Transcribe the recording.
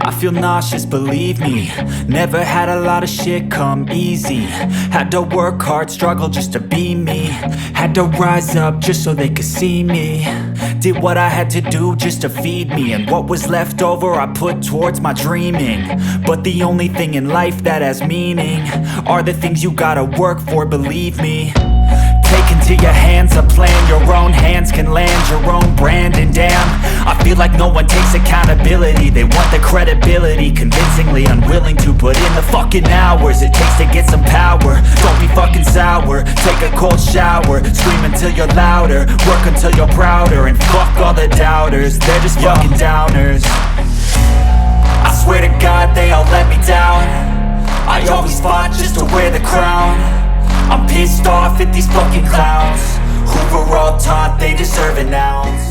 I feel nauseous, believe me. Never had a lot of shit come easy. Had to work hard, struggle just to be me. Had to rise up just so they could see me. Did what I had to do just to feed me, and what was left over I put towards my dreaming. But the only thing in life that has meaning are the things you gotta work for, believe me. Take into your hands a plan, your own hands can land your own brand. And damn, I feel like no one takes accountability. They want the credibility, convincingly unwilling to put in the fucking hours it takes to get some power. Don't be fucking sour, take a cold shower, scream until you're louder, work until you're prouder. And fuck all the doubters, they're just fucking downers. I swear to God they all let me down. I always fought just to wear the crown. I'm pissed off at these fucking clowns who were all taught they deserve an ounce.